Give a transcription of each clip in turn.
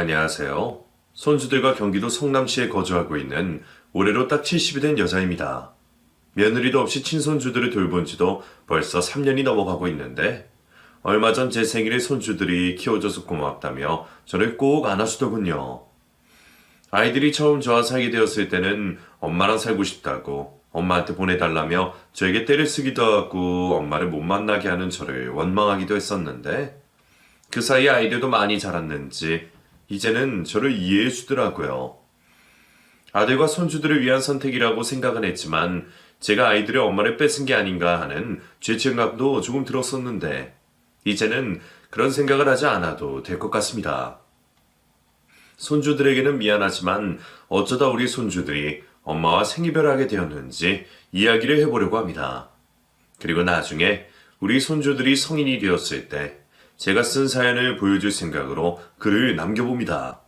안녕하세요. 손주들과 경기도 성남시에 거주하고 있는 올해로 딱 70이 된 여자입니다. 며느리도 없이 친손주들을 돌본 지도 벌써 3년이 넘어가고 있는데 얼마 전 제 생일에 손주들이 키워줘서 고맙다며 저를 꼭 안아주더군요. 아이들이 처음 저와 살게 되었을 때는 엄마랑 살고 싶다고 엄마한테 보내달라며 저에게 때를 쓰기도 하고 엄마를 못 만나게 하는 저를 원망하기도 했었는데 그 사이 아이들도 많이 자랐는지 이제는 저를 이해해 주더라고요. 아들과 손주들을 위한 선택이라고 생각은 했지만 제가 아이들의 엄마를 뺏은 게 아닌가 하는 죄책감도 조금 들었었는데 이제는 그런 생각을 하지 않아도 될 것 같습니다. 손주들에게는 미안하지만 어쩌다 우리 손주들이 엄마와 생이별을 하게 되었는지 이야기를 해보려고 합니다. 그리고 나중에 우리 손주들이 성인이 되었을 때 제가 쓴 사연을 보여줄 생각으로 글을 남겨봅니다.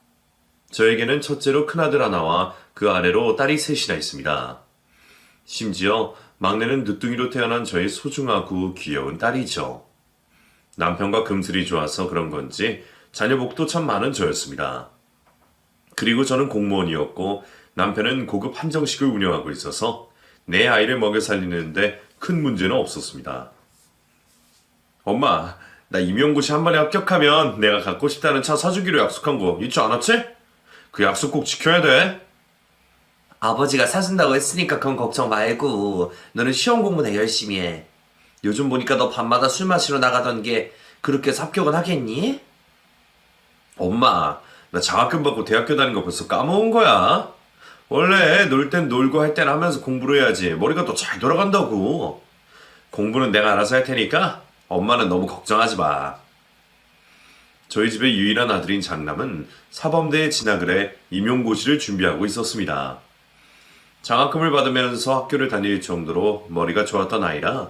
저에게는 첫째로 큰아들 하나와 그 아래로 딸이 셋이나 있습니다. 심지어 막내는 늦둥이로 태어난 저의 소중하고 귀여운 딸이죠. 남편과 금슬이 좋아서 그런 건지 자녀 복도 참 많은 저였습니다. 그리고 저는 공무원이었고 남편은 고급 한정식을 운영하고 있어서 내 아이를 먹여 살리는데 큰 문제는 없었습니다. 엄마, 나 임용고시 한 번에 합격하면 내가 갖고 싶다는 차 사주기로 약속한 거 잊지 않았지? 그 약속 꼭 지켜야 돼. 아버지가 사준다고 했으니까 그건 걱정 말고 너는 시험 공부나 열심히 해. 요즘 보니까 너 밤마다 술 마시러 나가던 게 그렇게 해서 합격은 하겠니? 엄마, 나 장학금 받고 대학교 다닌 거 벌써 까먹은 거야. 원래 놀 땐 놀고 할 땐 하면서 공부를 해야지 머리가 또 잘 돌아간다고. 공부는 내가 알아서 할 테니까 엄마는 너무 걱정하지 마. 저희 집의 유일한 아들인 장남은 사범대에 진학을 해 임용고시를 준비하고 있었습니다. 장학금을 받으면서 학교를 다닐 정도로 머리가 좋았던 아이라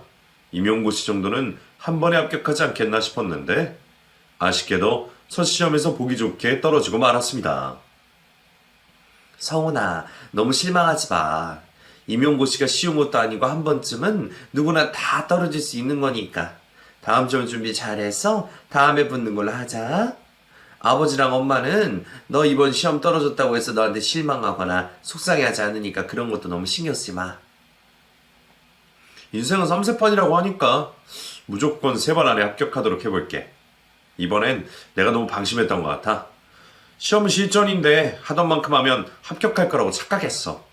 임용고시 정도는 한 번에 합격하지 않겠나 싶었는데 아쉽게도 첫 시험에서 보기 좋게 떨어지고 말았습니다. 성훈아, 너무 실망하지 마. 임용고시가 쉬운 것도 아니고 한 번쯤은 누구나 다 떨어질 수 있는 거니까. 다음 시험 준비 잘해서 다음에 붙는 걸로 하자. 아버지랑 엄마는 너 이번 시험 떨어졌다고 해서 너한테 실망하거나 속상해하지 않으니까 그런 것도 너무 신경 쓰지 마. 인생은 3세판이라고 하니까 무조건 3번 안에 합격하도록 해볼게. 이번엔 내가 너무 방심했던 것 같아. 시험은 실전인데 하던 만큼 하면 합격할 거라고 착각했어.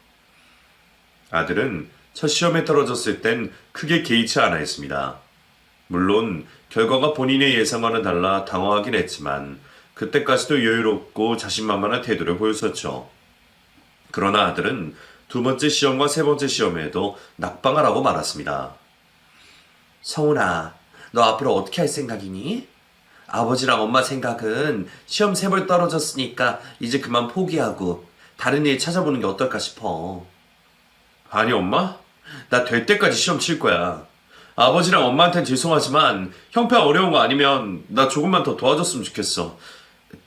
아들은 첫 시험에 떨어졌을 땐 크게 개의치 않아 했습니다. 물론 결과가 본인의 예상과는 달라 당황하긴 했지만 그때까지도 여유롭고 자신만만한 태도를 보였었죠. 그러나 아들은 두 번째 시험과 세 번째 시험에도 낙방을 하고 말았습니다. 성훈아, 너 앞으로 어떻게 할 생각이니? 아버지랑 엄마 생각은 시험 3번 떨어졌으니까 이제 그만 포기하고 다른 일 찾아보는 게 어떨까 싶어. 아니 엄마? 나 될 때까지 시험 칠 거야. 아버지랑 엄마한텐 죄송하지만 형편 어려운 거 아니면 나 조금만 더 도와줬으면 좋겠어.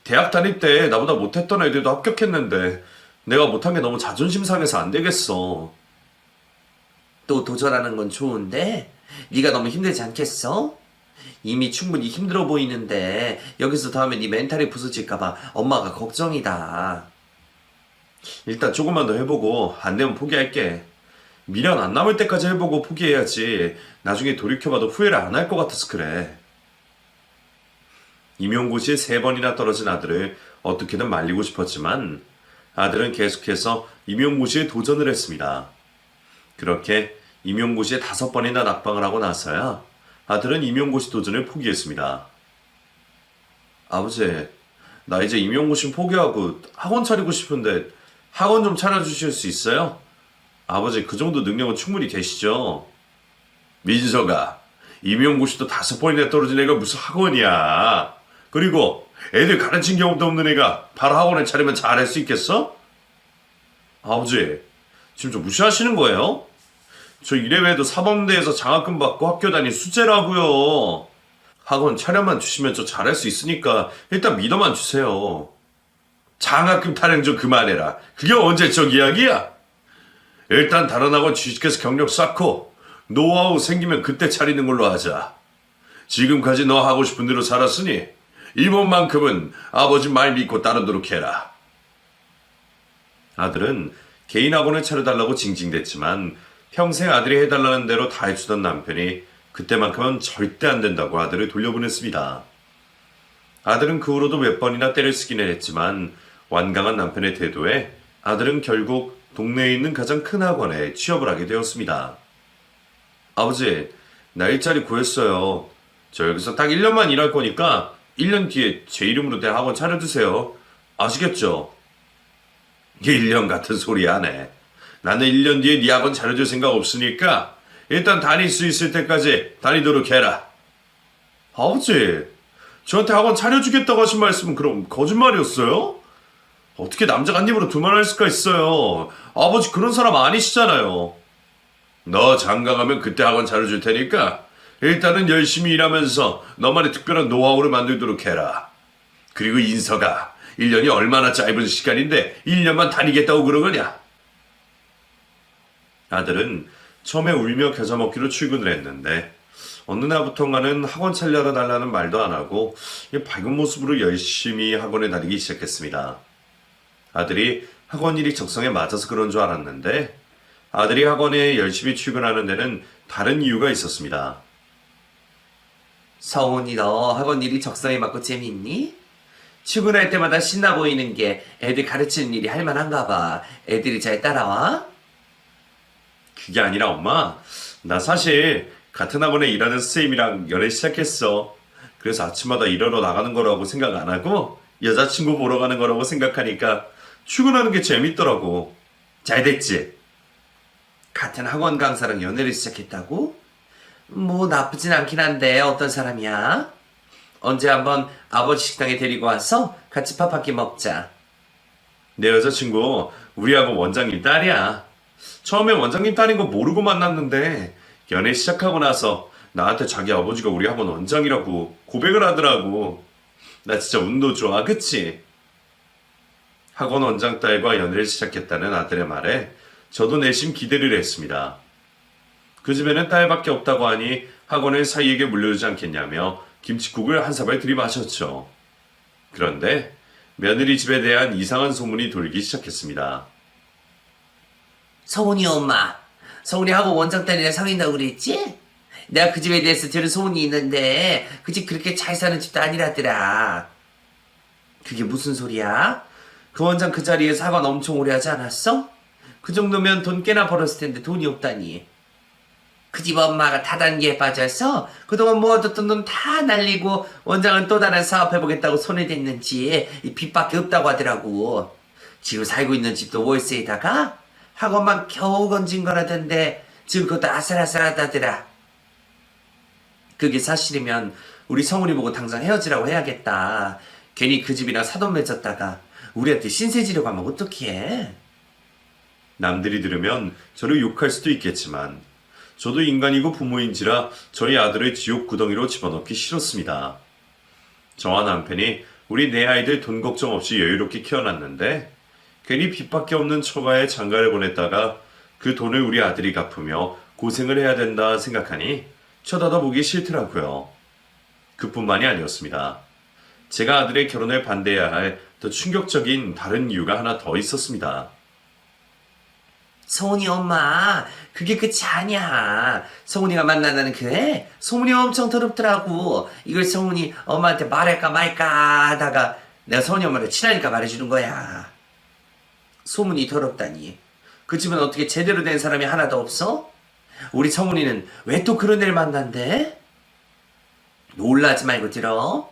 대학 다닐 때 나보다 못했던 애들도 합격했는데 내가 못한 게 너무 자존심 상해서 안 되겠어. 또 도전하는 건 좋은데 네가 너무 힘들지 않겠어? 이미 충분히 힘들어 보이는데 여기서 다음에 네 멘탈이 부서질까봐 엄마가 걱정이다. 일단 조금만 더 해보고 안 되면 포기할게. 미련 안 남을 때까지 해보고 포기해야지 나중에 돌이켜봐도 후회를 안 할 것 같아서 그래. 임용고시에 3번이나 떨어진 아들을 어떻게든 말리고 싶었지만 아들은 계속해서 임용고시에 도전을 했습니다. 그렇게 임용고시에 5번이나 낙방을 하고 나서야 아들은 임용고시 도전을 포기했습니다. 아버지, 나 이제 임용고시 포기하고 학원 차리고 싶은데 학원 좀 차려주실 수 있어요? 아버지 그 정도 능력은 충분히 되시죠? 민서가 임용고시도 5번이나 떨어진 애가 무슨 학원이야. 그리고 애들 가르친 경험도 없는 애가 바로 학원에 차리면 잘할 수 있겠어? 아버지 지금 좀 무시하시는 거예요? 저 이래봬도 사범대에서 장학금 받고 학교 다닌 수재라고요. 학원 차려만 주시면 저 잘할 수 있으니까 일단 믿어만 주세요. 장학금 타령 좀 그만해라. 그게 언제적 이야기야? 일단 다른 학원 취직해서 경력 쌓고 노하우 생기면 그때 차리는 걸로 하자. 지금까지 너 하고 싶은 대로 살았으니 이번만큼은 아버지 말 믿고 따르도록 해라. 아들은 개인 학원을 차려달라고 징징댔지만 평생 아들이 해달라는 대로 다 해주던 남편이 그때만큼은 절대 안 된다고 아들을 돌려보냈습니다. 아들은 그 후로도 몇 번이나 때를 쓰기는 했지만 완강한 남편의 태도에 아들은 결국 동네에 있는 가장 큰 학원에 취업을 하게 되었습니다. 아버지, 나 일자리 구했어요. 저 여기서 딱 1년만 일할 거니까 1년 뒤에 제 이름으로 내 학원 차려주세요. 아시겠죠? 1년 같은 소리 안 해. 나는 1년 뒤에 네 학원 차려줄 생각 없으니까 일단 다닐 수 있을 때까지 다니도록 해라. 아버지, 저한테 학원 차려주겠다고 하신 말씀은 그럼 거짓말이었어요? 어떻게 남자가 한 입으로 두 말 할 수가 있어요? 아버지 그런 사람 아니시잖아요. 너 장가 가면 그때 학원 차려줄 테니까 일단은 열심히 일하면서 너만의 특별한 노하우를 만들도록 해라. 그리고 인서가 1년이 얼마나 짧은 시간인데 1년만 다니겠다고 그러느냐? 아들은 처음에 울며 겨자 먹기로 출근을 했는데 어느 날부턴가는 학원 차려달라는 말도 안 하고 밝은 모습으로 열심히 학원에 다니기 시작했습니다. 아들이 학원 일이 적성에 맞아서 그런 줄 알았는데 아들이 학원에 열심히 출근하는 데는 다른 이유가 있었습니다. 성훈이 너 학원 일이 적성에 맞고 재밌니? 출근할 때마다 신나 보이는 게 애들 가르치는 일이 할만한가 봐. 애들이 잘 따라와? 그게 아니라 엄마, 나 사실 같은 학원에 일하는 선생님이랑 연애 시작했어. 그래서 아침마다 일하러 나가는 거라고 생각 안 하고 여자친구 보러 가는 거라고 생각하니까 출근하는 게 재밌더라고. 잘 됐지? 같은 학원 강사랑 연애를 시작했다고? 뭐 나쁘진 않긴 한데 어떤 사람이야? 언제 한번 아버지 식당에 데리고 와서 같이 밥 한 끼 먹자. 내 여자친구 우리 학원 원장님 딸이야. 처음에 원장님 딸인 거 모르고 만났는데 연애 시작하고 나서 나한테 자기 아버지가 우리 학원 원장이라고 고백을 하더라고. 나 진짜 운도 좋아, 그치? 학원 원장 딸과 연애를 시작했다는 아들의 말에 저도 내심 기대를 했습니다. 그 집에는 딸밖에 없다고 하니 학원을 사이에게 물려주지 않겠냐며 김칫국을 한 사발 들이마셨죠. 그런데 며느리 집에 대한 이상한 소문이 돌기 시작했습니다. 성훈이 엄마, 성훈이 학원 원장 딸이랑 사귄다고 그랬지? 내가 그 집에 대해서 들은 소문이 있는데 그 집 그렇게 잘 사는 집도 아니라더라. 그게 무슨 소리야? 그 원장 그 자리에서 학원 엄청 오래 하지 않았어? 그 정도면 돈 꽤나 벌었을 텐데 돈이 없다니. 그 집 엄마가 다단계에 빠져서 그동안 모아뒀던 돈 다 날리고 원장은 또 다른 사업 해보겠다고 손에 댔는지 이 빚밖에 없다고 하더라고. 지금 살고 있는 집도 월세에다가 학원만 겨우 건진 거라던데 지금 그것도 아슬아슬하다더라. 그게 사실이면 우리 성훈이 보고 당장 헤어지라고 해야겠다. 괜히 그 집이랑 사돈 맺었다가 우리한테 신세 지려고 하면 어떡해. 남들이 들으면 저를 욕할 수도 있겠지만 저도 인간이고 부모인지라 저희 아들을 지옥 구덩이로 집어넣기 싫었습니다. 저와 남편이 우리 네 아이들 돈 걱정 없이 여유롭게 키워놨는데 괜히 빚밖에 없는 처가에 장가를 보냈다가 그 돈을 우리 아들이 갚으며 고생을 해야 된다 생각하니 쳐다도 보기 싫더라고요. 그뿐만이 아니었습니다. 제가 아들의 결혼을 반대해야 할 더 충격적인 다른 이유가 하나 더 있었습니다. 성훈이 엄마, 그게 끝이 아니야. 성훈이가 만나는 그 애 소문이 엄청 더럽더라고. 이걸 성훈이 엄마한테 말할까 말까 하다가 내가 성훈이 엄마를 친하니까 말해주는 거야. 소문이 더럽다니. 그 집은 어떻게 제대로 된 사람이 하나도 없어? 우리 성훈이는 왜 또 그런 애를 만난대? 놀라지 말고 들어.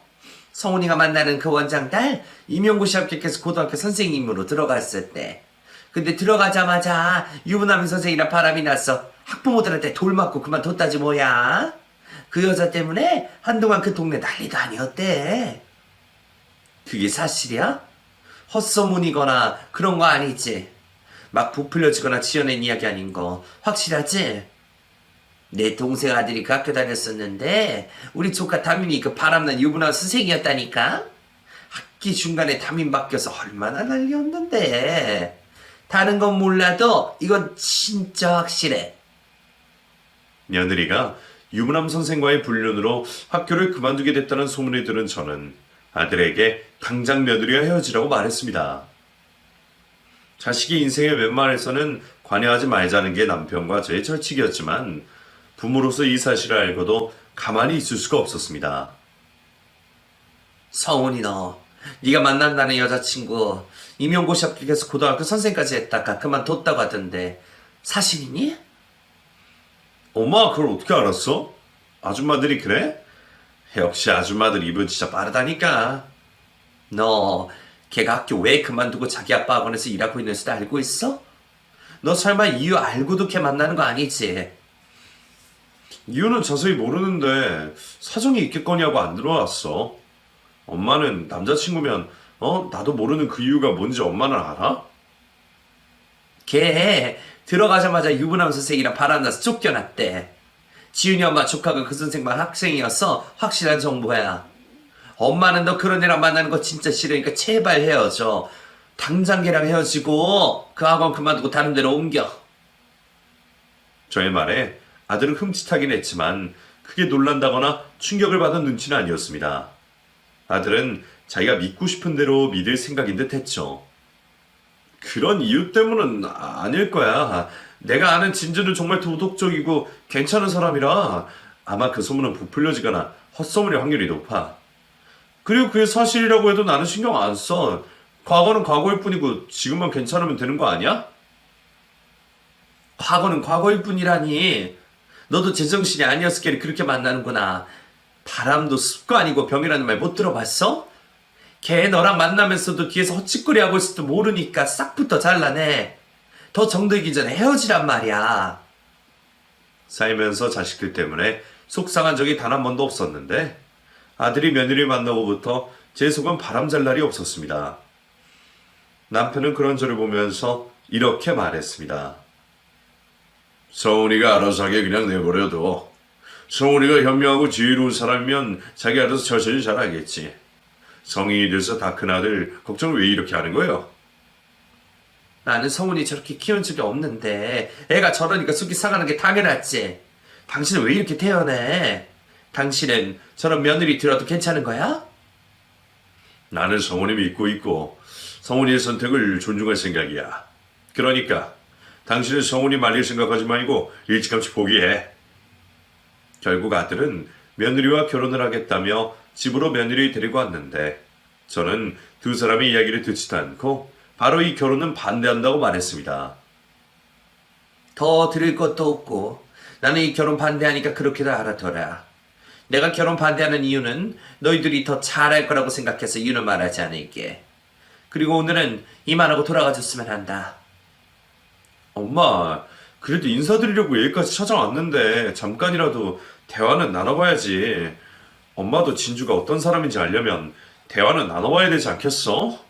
성훈이가 만나는 그 원장 딸 임용고시 합격해서 고등학교 선생님으로 들어갔을 때, 근데 들어가자마자 유부남 선생이랑 바람이 났어. 학부모들한테 돌 맞고 그만뒀다지 뭐야. 그 여자 때문에 한동안 그 동네 난리도 아니었대. 그게 사실이야? 헛소문이거나 그런 거 아니지? 막 부풀려지거나 지어낸 이야기 아닌 거 확실하지? 내 동생 아들이 그 학교 다녔었는데 우리 조카 담임이 그 바람난 유부남 선생이었다니까? 학기 중간에 담임 바뀌어서 얼마나 난리였는데. 다른 건 몰라도 이건 진짜 확실해. 며느리가 유부남 선생과의 불륜으로 학교를 그만두게 됐다는 소문을 들은 저는 아들에게 당장 며느리와 헤어지라고 말했습니다. 자식이 인생의 웬만해서는 관여하지 말자는 게 남편과 저의 철칙이었지만 부모로서 이 사실을 알고도 가만히 있을 수가 없었습니다. 성훈이 너, 네가 만난다는 여자친구 임용고시 합격해서 고등학교 선생까지 했다가 그만뒀다고 하던데 사실이니? 엄마 그걸 어떻게 알았어? 아줌마들이 그래? 역시 아줌마들 입은 진짜 빠르다니까. 너 걔가 학교 왜 그만두고 자기 아빠 학원에서 일하고 있는지도 알고 있어? 너 설마 이유 알고도 걔 만나는 거 아니지? 이유는 자세히 모르는데 사정이 있겠거니 하고 안 들어왔어. 엄마는 남자친구면 나도 모르는 그 이유가 뭔지 엄마는 알아? 걔 들어가자마자 유부남 선생이랑 바람나서 쫓겨났대. 지훈이 엄마 조카가 그 선생만 학생이어서 확실한 정보야. 엄마는 너 그런 애랑 만나는 거 진짜 싫으니까 제발 헤어져. 당장 걔랑 헤어지고 그 학원 그만두고 다른 데로 옮겨. 저의 말에 아들은 흠칫하긴 했지만 크게 놀란다거나 충격을 받은 눈치는 아니었습니다. 아들은 자기가 믿고 싶은 대로 믿을 생각인 듯 했죠. 그런 이유 때문은 아닐 거야. 내가 아는 진주는 정말 도덕적이고 괜찮은 사람이라 아마 그 소문은 부풀려지거나 헛소문일 확률이 높아. 그리고 그게 사실이라고 해도 나는 신경 안 써. 과거는 과거일 뿐이고 지금만 괜찮으면 되는 거 아니야? 과거는 과거일 뿐이라니. 너도 제정신이 아니었을 게 그렇게 만나는구나. 바람도 습도 아니고 병이라는 말 못 들어봤어? 걔 너랑 만나면서도 뒤에서 헛짓거리 하고 있을지도 모르니까 싹부터 잘라내. 더 정들기 전에 헤어지란 말이야. 살면서 자식들 때문에 속상한 적이 단 한 번도 없었는데 아들이 며느리를 만나고부터 제 속은 바람잘 날이 없었습니다. 남편은 그런 저를 보면서 이렇게 말했습니다. 성훈이가 알아서 하게 그냥 내버려둬. 성훈이가 현명하고 지혜로운 사람이면 자기 알아서 천천히 잘하겠지. 성인이 돼서 다 큰 아들 걱정을 왜 이렇게 하는 거예요? 나는 성훈이 저렇게 키운 적이 없는데 애가 저러니까 속이 상하는 게 당연하지. 당신은 왜 이렇게 태어내? 당신은 저런 며느리 들어도 괜찮은 거야? 나는 성훈이 믿고 있고 성훈이의 선택을 존중할 생각이야. 그러니까 당신은 성훈이 말릴 생각하지 말고 일찌감치 포기해. 결국 아들은 며느리와 결혼을 하겠다며 집으로 며느리를 데리고 왔는데 저는 두 사람의 이야기를 듣지도 않고 바로 이 결혼은 반대한다고 말했습니다. 더 들을 것도 없고 나는 이 결혼 반대하니까 그렇게도 알아둬라. 내가 결혼 반대하는 이유는 너희들이 더 잘할 거라고 생각해서 이유는 말하지 않을게. 그리고 오늘은 이만하고 돌아가 줬으면 한다. 엄마, 그래도 인사드리려고 여기까지 찾아왔는데 잠깐이라도 대화는 나눠봐야지. 엄마도 진주가 어떤 사람인지 알려면 대화는 나눠봐야 되지 않겠어?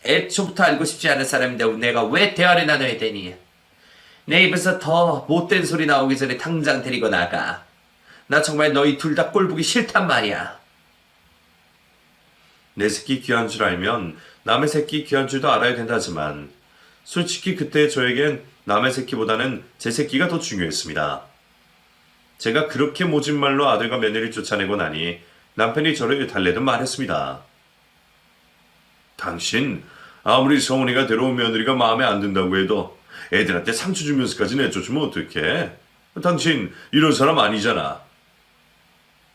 애초부터 알고 싶지 않은 사람인데 내가 왜 대화를 나눠야 되니? 내 입에서 더 못된 소리 나오기 전에 당장 데리고 나가. 나 정말 너희 둘 다 꼴보기 싫단 말이야. 내 새끼 귀한 줄 알면 남의 새끼 귀한 줄도 알아야 된다지만 솔직히 그때 저에겐 남의 새끼보다는 제 새끼가 더 중요했습니다. 제가 그렇게 모진 말로 아들과 며느리를 쫓아내고 나니 남편이 저를 달래듯 말했습니다. 당신 아무리 성훈이가 데려온 며느리가 마음에 안 든다고 해도 애들한테 상처 주면서까지 내쫓으면 어떡해? 당신 이런 사람 아니잖아.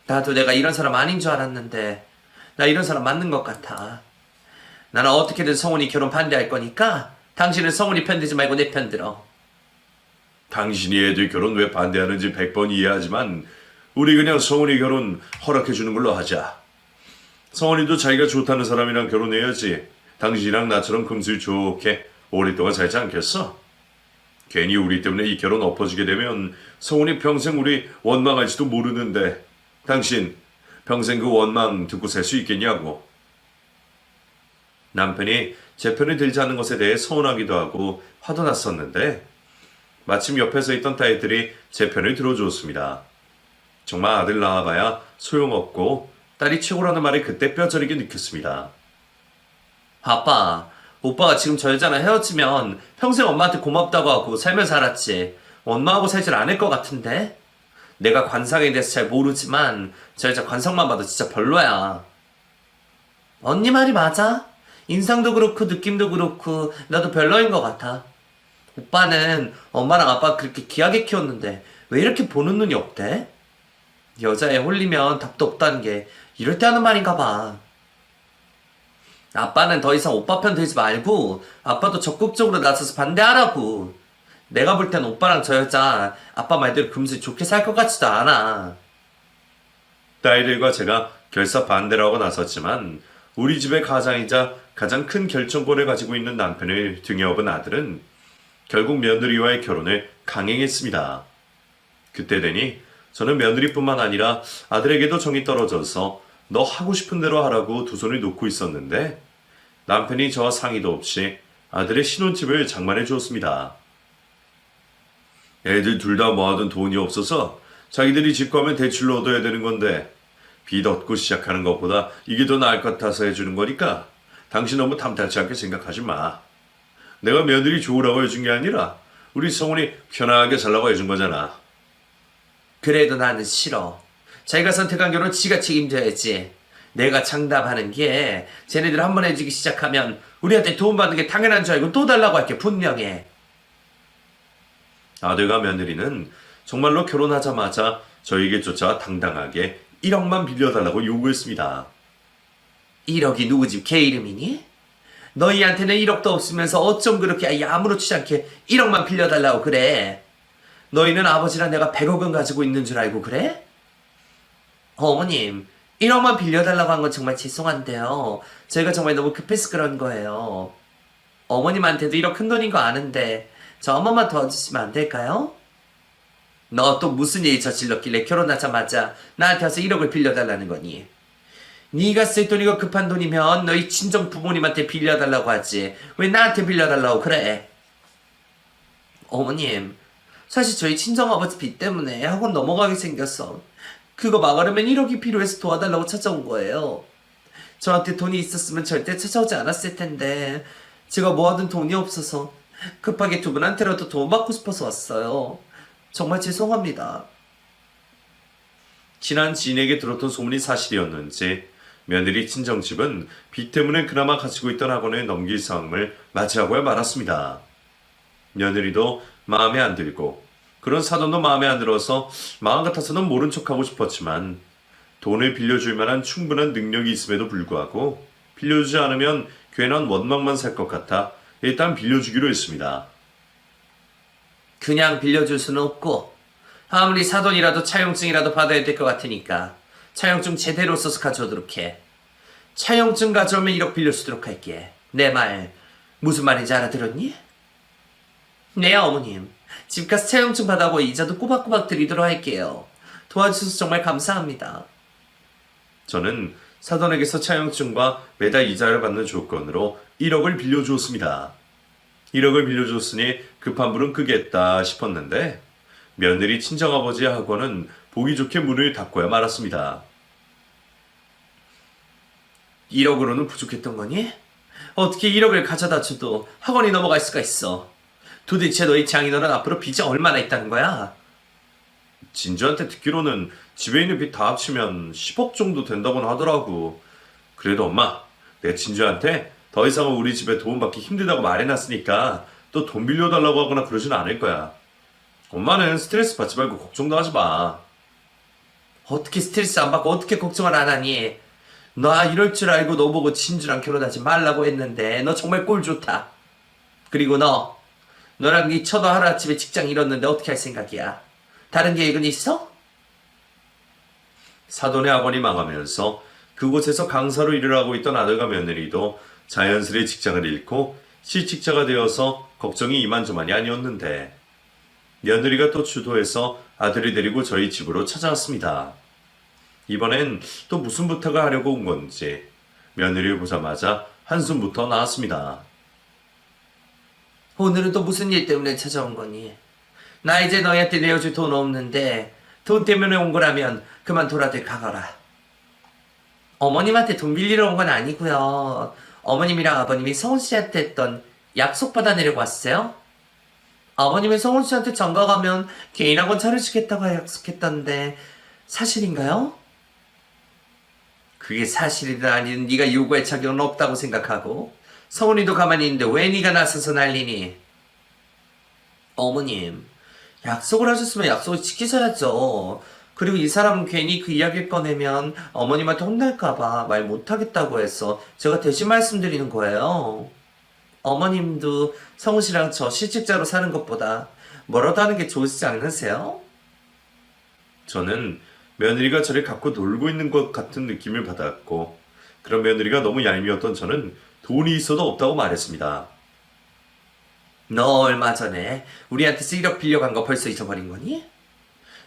나도 내가 이런 사람 아닌 줄 알았는데 나 이런 사람 맞는 것 같아. 나는 어떻게든 성훈이 결혼 반대할 거니까 당신은 성훈이 편 들지 말고 내 편 들어. 당신이 애들 결혼 왜 반대하는지 100번 이해하지만 우리 그냥 성훈이 결혼 허락해주는 걸로 하자. 성훈이도 자기가 좋다는 사람이랑 결혼해야지 당신이랑 나처럼 금슬 좋게 오랫동안 살지 않겠어? 괜히 우리 때문에 이 결혼 엎어지게 되면 성훈이 평생 우리 원망할지도 모르는데 당신 평생 그 원망 듣고 살 수 있겠냐고. 남편이 제 편을 들지 않는 것에 대해 서운하기도 하고 화도 났었는데 마침 옆에 서 있던 딸들이 제 편을 들어주었습니다. 정말 아들 낳아봐야 소용없고 딸이 최고라는 말을 그때 뼈저리게 느꼈습니다. 아빠, 오빠가 지금 저 여자랑 헤어지면 평생 엄마한테 고맙다고 하고 살면서 살았지. 엄마하고 살질 않을 것 같은데? 내가 관상에 대해서 잘 모르지만 저 여자 관상만 봐도 진짜 별로야. 언니 말이 맞아. 인상도 그렇고 느낌도 그렇고 나도 별로인 것 같아. 오빠는 엄마랑 아빠 그렇게 귀하게 키웠는데 왜 이렇게 보는 눈이 없대? 여자에 홀리면 답도 없다는 게 이럴 때 하는 말인가 봐. 아빠는 더 이상 오빠 편 들지 말고 아빠도 적극적으로 나서서 반대하라고. 내가 볼 땐 오빠랑 저 여자 아빠 말대로 금슬 좋게 살 것 같지도 않아. 딸들과 제가 결사 반대를 하고 나섰지만 우리 집의 가장이자 가장 큰 결정권을 가지고 있는 남편을 등에 업은 아들은 결국 며느리와의 결혼을 강행했습니다. 그때 되니 저는 며느리뿐만 아니라 아들에게도 정이 떨어져서 너 하고 싶은 대로 하라고 두 손을 놓고 있었는데 남편이 저와 상의도 없이 아들의 신혼집을 장만해 주었습니다. 애들 둘 다 모아둔 돈이 없어서 자기들이 집 가면 대출로 얻어야 되는 건데 빚 얻고 시작하는 것보다 이게 더 나을 것 같아서 해주는 거니까 당신 너무 탐탁지 않게 생각하지 마. 내가 며느리 좋으라고 해준 게 아니라 우리 성훈이 편하게 살라고 해준 거잖아. 그래도 나는 싫어. 자기가 선택한 결혼 지가 책임져야지. 내가 장담하는 게 쟤네들 한 번 해주기 시작하면 우리한테 도움 받는 게 당연한 줄 알고 또 달라고 할 게 분명해. 아들과 며느리는 정말로 결혼하자마자 저에게 쫓아와 당당하게 1억만 빌려달라고 요구했습니다. 1억이 누구 집 개 이름이니? 너희한테는 1억도 없으면서 어쩜 그렇게 아무렇지 않게 1억만 빌려달라고 그래? 너희는 아버지랑 내가 100억은 가지고 있는 줄 알고 그래? 어머님, 1억만 빌려달라고 한 건 정말 죄송한데요. 저희가 정말 너무 급해서 그런 거예요. 어머님한테도 1억 큰 돈인 거 아는데 저 한 번만 도와주시면 안 될까요? 너 또 무슨 일이 저질렀길래 결혼하자마자 나한테 와서 1억을 빌려달라는 거니? 네가 쓸 돈이고 급한 돈이면 너희 친정 부모님한테 빌려달라고 하지 왜 나한테 빌려달라고 그래? 어머님, 사실 저희 친정아버지 빚 때문에 학원 넘어가게 생겼어. 그거 막으려면 1억이 필요해서 도와달라고 찾아온 거예요. 저한테 돈이 있었으면 절대 찾아오지 않았을 텐데 제가 모아둔 돈이 없어서 급하게 두 분한테라도 도움받고 싶어서 왔어요. 정말 죄송합니다. 친한 지인에게 들었던 소문이 사실이었는지 며느리 친정집은 빚 때문에 그나마 가지고 있던 학원을 넘길 상황을 맞이하고야 말았습니다. 며느리도 마음에 안 들고 그런 사돈도 마음에 안 들어서 마음 같아서는 모른 척하고 싶었지만 돈을 빌려줄 만한 충분한 능력이 있음에도 불구하고 빌려주지 않으면 괜한 원망만 살 것 같아 일단 빌려주기로 했습니다. 그냥 빌려줄 수는 없고 아무리 사돈이라도 차용증이라도 받아야 될 것 같으니까 차용증 제대로 써서 가져오도록 해. 차용증 가져오면 1억 빌려주도록 할게. 내 말 무슨 말인지 알아들었니? 네 어머님. 집 가서 차용증 받아오고 이자도 꼬박꼬박 드리도록 할게요. 도와주셔서 정말 감사합니다. 저는 사돈에게서 차용증과 매달 이자를 받는 조건으로 1억을 빌려주었습니다. 1억을 빌려줬으니 급한 불은 끄겠다 싶었는데 며느리 친정아버지의 학원은 보기 좋게 문을 닫고야 말았습니다. 1억으로는 부족했던 거니? 어떻게 1억을 가져다 줘도 학원이 넘어갈 수가 있어? 도대체 너희 장인어른 앞으로 빚이 얼마나 있다는 거야? 진주한테 듣기로는 집에 있는 빚 다 합치면 10억 정도 된다고는 하더라고. 그래도 엄마, 내 진주한테 더 이상은 우리 집에 도움받기 힘들다고 말해놨으니까 또 돈 빌려달라고 하거나 그러진 않을 거야. 엄마는 스트레스 받지 말고 걱정도 하지 마. 어떻게 스트레스 안 받고 어떻게 걱정을 안 하니? 나 이럴 줄 알고 너 보고 진주랑 결혼하지 말라고 했는데 너 정말 꼴 좋다. 그리고 너랑 네 처도 하루아침에 직장 잃었는데 어떻게 할 생각이야? 다른 계획은 있어? 사돈의 학원이 망하면서 그곳에서 강사로 일을 하고 있던 아들과 며느리도 자연스레 직장을 잃고 실직자가 되어서 걱정이 이만저만이 아니었는데 며느리가 또 주도해서 아들을 데리고 저희 집으로 찾아왔습니다. 이번엔 또 무슨 부탁을 하려고 온 건지 며느리를 보자마자 한숨부터 나왔습니다. 오늘은 또 무슨 일 때문에 찾아온 거니? 나 이제 너희한테 내어줄 돈 없는데 돈 때문에 온 거라면 그만 돌아들 가거라. 어머님한테 돈 빌리러 온 건 아니고요. 어머님이랑 아버님이 성훈 씨한테 했던 약속 받아내려고 왔어요. 아버님이 성훈 씨한테 장가 가면 개인 학원 차려주겠다고 약속했던데 사실인가요? 그게 사실이든 아니든 네가 요구할 자격은 없다고 생각하고 성훈이도 가만히 있는데 왜 네가 나서서 난리니? 어머님, 약속을 하셨으면 약속을 지키셔야죠. 그리고 이 사람은 괜히 그 이야기를 꺼내면 어머님한테 혼날까봐 말 못하겠다고 해서 제가 대신 말씀드리는 거예요. 어머님도 성우 씨랑 저 실직자로 사는 것보다 뭐라도 하는 게 좋으시지 않으세요? 저는 며느리가 저를 갖고 놀고 있는 것 같은 느낌을 받았고, 그런 며느리가 너무 얄미웠던 저는 돈이 있어도 없다고 말했습니다. 너 얼마 전에 우리한테서 1억 빌려간 거 벌써 잊어버린 거니?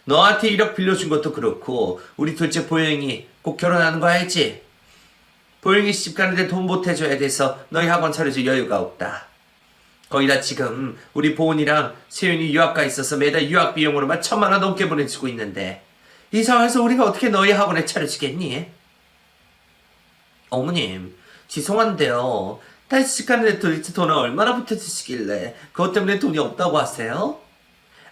너한테 1억 빌려준 것도 그렇고 우리 둘째 보영이 꼭 결혼하는 거 알지? 보영이 시집 가는데 돈 보태줘야 돼서 너희 학원 차려줄 여유가 없다. 거기다 지금 우리 보은이랑 세윤이 유학 가 있어서 매달 유학 비용으로만 1,000만 원 넘게 보내주고 있는데 이 상황에서 우리가 어떻게 너희 학원에 차려주겠니? 어머님, 죄송한데요. 딸 시집 가는데 도대체 돈을 얼마나 보태주시길래 그것 때문에 돈이 없다고 하세요?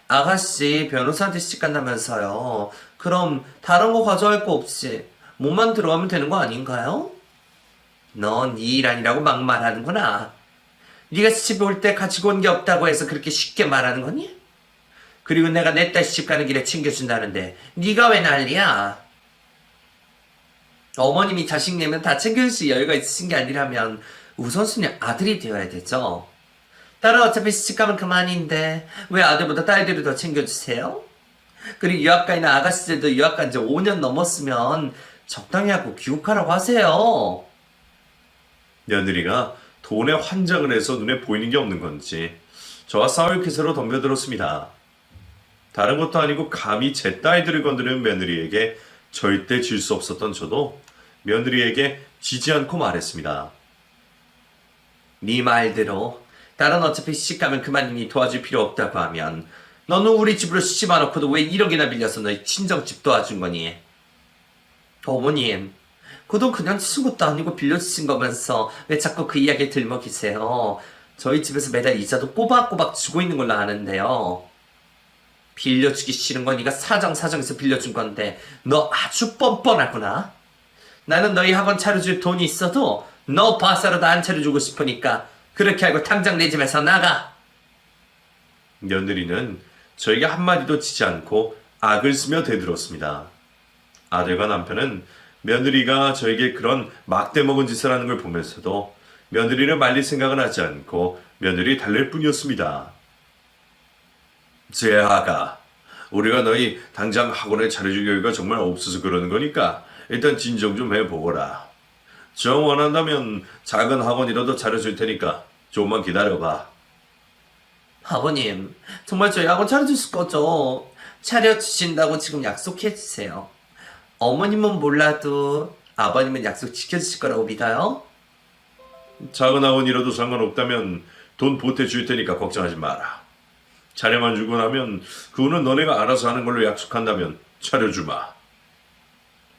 아가씨 변호사한테 시집 간다면서요. 그럼 다른 거 가져갈 거 없이 몸만 들어가면 되는 거 아닌가요? 넌 이 일 아니라고 막 말하는구나. 네가 시집 올 때 가지고 온 게 없다고 해서 그렇게 쉽게 말하는 거니? 그리고 내가 내 딸 시집 가는 길에 챙겨준다는데 네가 왜 난리야? 어머님이 자식 내면 다 챙겨줄 여유가 있으신 게 아니라면 우선순위 아들이 되어야 되죠. 딸은 어차피 시집 가면 그만인데 왜 아들보다 딸들을 더 챙겨주세요? 그리고 유학가이나 아가씨들도 유학 간 지 5년 넘었으면 적당히 하고 귀국하라고 하세요. 며느리가 돈에 환장을 해서 눈에 보이는 게 없는 건지 저와 싸울 기세로 덤벼들었습니다. 다른 것도 아니고 감히 제 딸들을 건드리는 며느리에게 절대 질 수 없었던 저도 며느리에게 지지 않고 말했습니다. 네 말대로 딸은 어차피 시집가면 그만이니 도와줄 필요 없다고 하면 너는 우리 집으로 시집 안 놓고도 왜 1억이나 빌려서 너희 친정집 도와준 거니? 어머님, 그 돈 그냥 주신 것도 아니고 빌려주신 거면서 왜 자꾸 그 이야기에 들먹이세요? 저희 집에서 매달 이자도 꼬박꼬박 주고 있는 걸로 아는데요. 빌려주기 싫은 건 네가 사정사정해서 빌려준 건데 너 아주 뻔뻔하구나. 나는 너희 학원 차려줄 돈이 있어도 너 봐서라도 안 차려주고 싶으니까 그렇게 알고 당장 내 집에서 나가. 며느리는 저에게 한마디도 치지 않고 악을 쓰며 대들었습니다. 아들과 남편은 며느리가 저에게 그런 막대먹은 짓을 하는 걸 보면서도 며느리를 말릴 생각은 하지 않고 며느리 달랠 뿐이었습니다. 제아가, 우리가 너희 당장 학원에 차려줄 여유가 정말 없어서 그러는 거니까 일단 진정 좀 해보거라. 정 원한다면 작은 학원이라도 차려줄 테니까 조금만 기다려봐. 아버님, 정말 저희 학원 차려주실 거죠? 차려주신다고 지금 약속해주세요. 어머님은 몰라도 아버님은 약속 지켜주실 거라고 믿어요? 작은 학원이라도 상관없다면 돈 보태줄 테니까 걱정하지 마라. 차려만 주고 나면 그거는 너네가 알아서 하는 걸로 약속한다면 차려주마.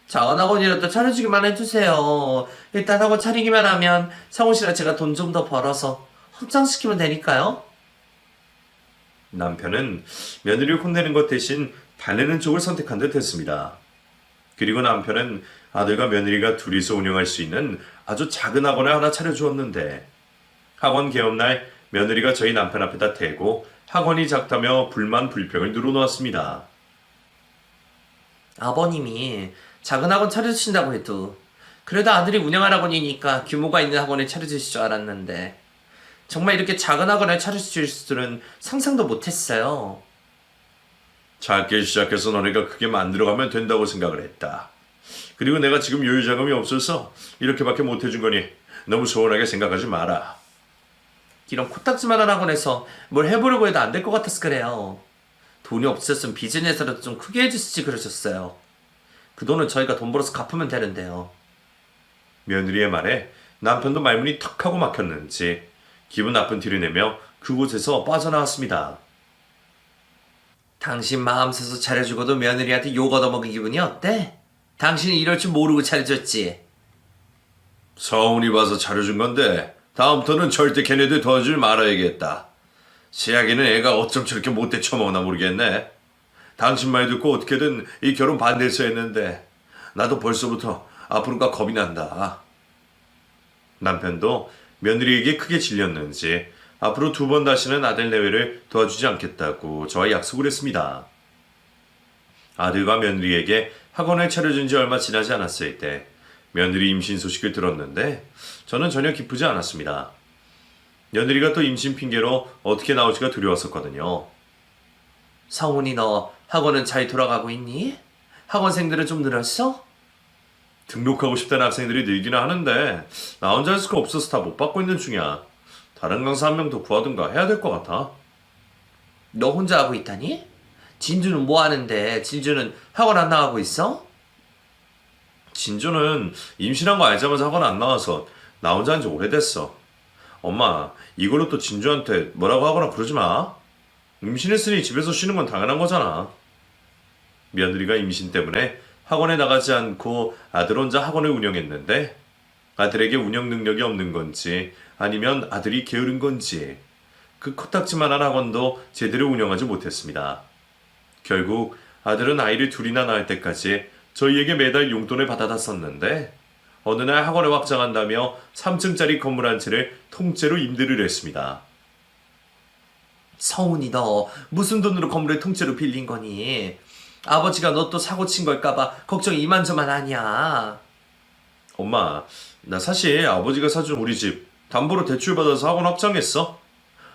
작은 학원이라도 차려주기만 해주세요. 일단 학원 차리기만 하면 성우 씨랑 제가 돈 좀 더 벌어서 확장시키면 되니까요. 남편은 며느리를 혼내는 것 대신 달래는 쪽을 선택한 듯 했습니다. 그리고 남편은 아들과 며느리가 둘이서 운영할 수 있는 아주 작은 학원을 하나 차려주었는데 학원 개업날 며느리가 저희 남편 앞에다 대고 학원이 작다며 불만 불평을 늘어놓았습니다. 아버님이 작은 학원 차려주신다고 해도 그래도 아들이 운영할 학원이니까 규모가 있는 학원을 차려주실 줄 알았는데 정말 이렇게 작은 학원을 차려주실 줄은 상상도 못했어요. 작게 시작해서 너네가 크게 만들어가면 된다고 생각을 했다. 그리고 내가 지금 여유 자금이 없어서 이렇게밖에 못해준 거니 너무 서운하게 생각하지 마라. 이런 코딱지만한 학원에서 뭘 해보려고 해도 안 될 것 같아서 그래요. 돈이 없으셨으면 비즈니스라도 좀 크게 해주시지 그러셨어요. 그 돈은 저희가 돈 벌어서 갚으면 되는데요. 며느리의 말에 남편도 말문이 턱 하고 막혔는지 기분 나쁜 티를 내며 그곳에서 빠져나왔습니다. 당신 마음 써서 차려주고도 며느리한테 욕 얻어먹은 기분이 어때? 당신이 이럴 줄 모르고 차려줬지. 서운히 봐서 차려준 건데 다음부터는 절대 걔네들 도와주지 말아야겠다. 세아기는 애가 어쩜 저렇게 못돼 처먹나 모르겠네. 당신 말 듣고 어떻게든 이 결혼 반대해서 했는데 나도 벌써부터 앞으로가 겁이 난다. 남편도 며느리에게 크게 질렸는지 앞으로 2번 다시는 아들 내외를 도와주지 않겠다고 저와 약속을 했습니다. 아들과 며느리에게 학원을 차려준 지 얼마 지나지 않았을 때 며느리 임신 소식을 들었는데 저는 전혀 기쁘지 않았습니다. 며느리가 또 임신 핑계로 어떻게 나올지가 두려웠었거든요. 성훈이 너 학원은 잘 돌아가고 있니? 학원생들은 좀 늘었어? 등록하고 싶다는 학생들이 늘기는 하는데 나 혼자 할 수가 없어서 다 못 받고 있는 중이야. 다른 강사 한 명 더 구하든가 해야 될 것 같아. 너 혼자 하고 있다니? 진주는 뭐 하는데? 진주는 학원 안 나가고 있어? 진주는 임신한 거 알자마자 학원 안 나와서 나 혼자 한 지 오래됐어. 엄마, 이걸로 또 진주한테 뭐라고 하거나 그러지 마. 임신했으니 집에서 쉬는 건 당연한 거잖아. 며느리가 임신 때문에 학원에 나가지 않고 아들 혼자 학원을 운영했는데 아들에게 운영 능력이 없는 건지 아니면 아들이 게으른 건지 그 코딱지만한 학원도 제대로 운영하지 못했습니다. 결국 아들은 아이를 둘이나 낳을 때까지 저희에게 매달 용돈을 받아다 썼는데 어느 날 학원을 확장한다며 3층짜리 건물 한 채를 통째로 임대를 했습니다. 성훈이 너 무슨 돈으로 건물을 통째로 빌린 거니? 아버지가 너 또 사고 친 걸까봐 걱정이 이만저만 아니야. 엄마, 나 사실 아버지가 사준 우리 집 담보로 대출받아서 학원 확장했어.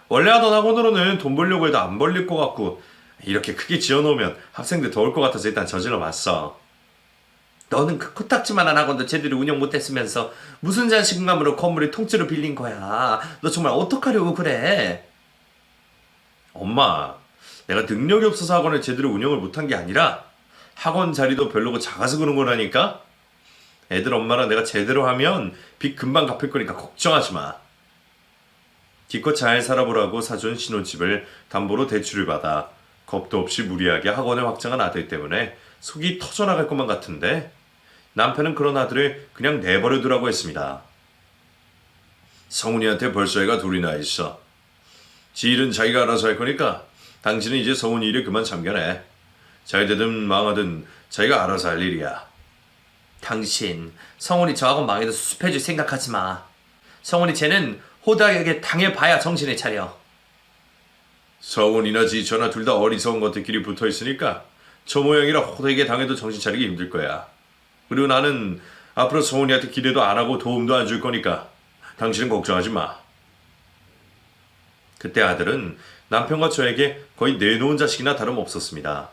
원래 하던 학원으로는 돈 벌려고 해도 안 벌릴 것 같고 이렇게 크게 지어놓으면 학생들 더울 것 같아서 일단 저질러 봤어. 너는 그 코딱지만한 학원도 제대로 운영 못했으면서 무슨 자신감으로 건물을 통째로 빌린 거야. 너 정말 어떡하려고 그래? 엄마, 내가 능력이 없어서 학원을 제대로 운영을 못한 게 아니라 학원 자리도 별로고 작아서 그런 거라니까? 애들 엄마랑 내가 제대로 하면 빚 금방 갚을 거니까 걱정하지 마. 기껏 잘 살아보라고 사준 신혼집을 담보로 대출을 받아 겁도 없이 무리하게 학원을 확장한 아들 때문에 속이 터져나갈 것만 같은데 남편은 그런 아들을 그냥 내버려 두라고 했습니다. 성훈이한테 벌써 애가 둘이나 있어. 지 일은 자기가 알아서 할 거니까 당신은 이제 성훈이 일을 그만 참견해. 잘 되든 망하든 자기가 알아서 할 일이야. 당신 성훈이 저 학원 망해도 수습해줄 생각하지 마. 성훈이 쟤는 호닥에게 당해봐야 정신을 차려. 성훈이나 지처나 둘 다 어리석은 것들끼리 붙어있으니까 저 모양이라 호되게 당해도 정신 차리기 힘들 거야. 그리고 나는 앞으로 성훈이한테 기대도 안 하고 도움도 안 줄 거니까 당신은 걱정하지 마. 그때 아들은 남편과 저에게 거의 내놓은 자식이나 다름없었습니다.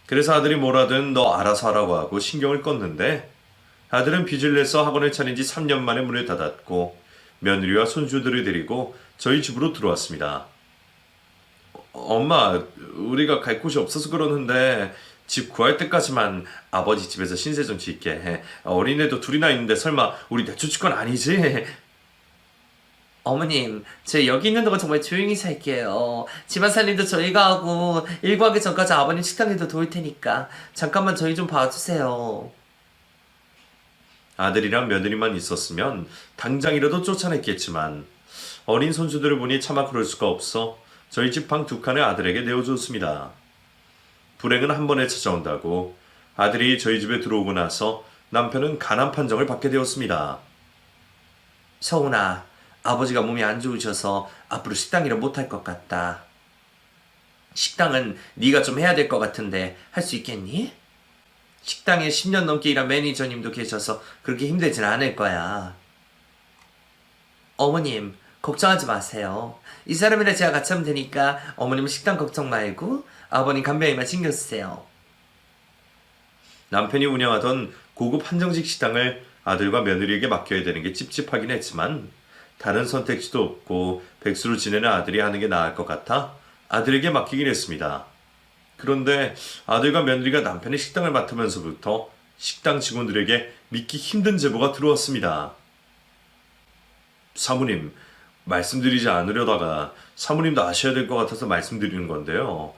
그래서 아들이 뭐라든 너 알아서 하라고 하고 신경을 껐는데 아들은 빚을 내서 학원을 차린 지 3년 만에 문을 닫았고 며느리와 손주들을 데리고 저희 집으로 들어왔습니다. 엄마, 우리가 갈 곳이 없어서 그러는데 집 구할 때까지만 아버지 집에서 신세 좀 짓게 해. 어린애도 둘이나 있는데 설마 우리 내쫓을 건 아니지? 어머님, 저 여기 있는 동안 정말 조용히 살게요. 집안 살림도 저희가 하고 일 구하기 전까지 아버님 식당에도 도울 테니까 잠깐만 저희 좀 봐주세요. 아들이랑 며느리만 있었으면 당장이라도 쫓아냈겠지만 어린 손주들을 보니 차마 그럴 수가 없어 저희 집 방 2칸을 아들에게 내어줬습니다. 불행은 한 번에 찾아온다고 아들이 저희 집에 들어오고 나서 남편은 가난 판정을 받게 되었습니다. 서훈아, 아버지가 몸이 안 좋으셔서 앞으로 식당 일을 못할 것 같다. 식당은 네가 좀 해야 될 것 같은데 할 수 있겠니? 식당에 10년 넘게 일한 매니저님도 계셔서 그렇게 힘들진 않을 거야. 어머님, 걱정하지 마세요. 이 사람이랑 제가 같이 하면 되니까 어머님은 식당 걱정 말고 아버님 간병이만 신경 쓰세요. 남편이 운영하던 고급 한정식 식당을 아들과 며느리에게 맡겨야 되는 게 찝찝하긴 했지만 다른 선택지도 없고 백수로 지내는 아들이 하는 게 나을 것 같아 아들에게 맡기긴 했습니다. 그런데 아들과 며느리가 남편의 식당을 맡으면서부터 식당 직원들에게 믿기 힘든 제보가 들어왔습니다. 사모님, 말씀드리지 않으려다가 사모님도 아셔야 될 것 같아서 말씀드리는 건데요.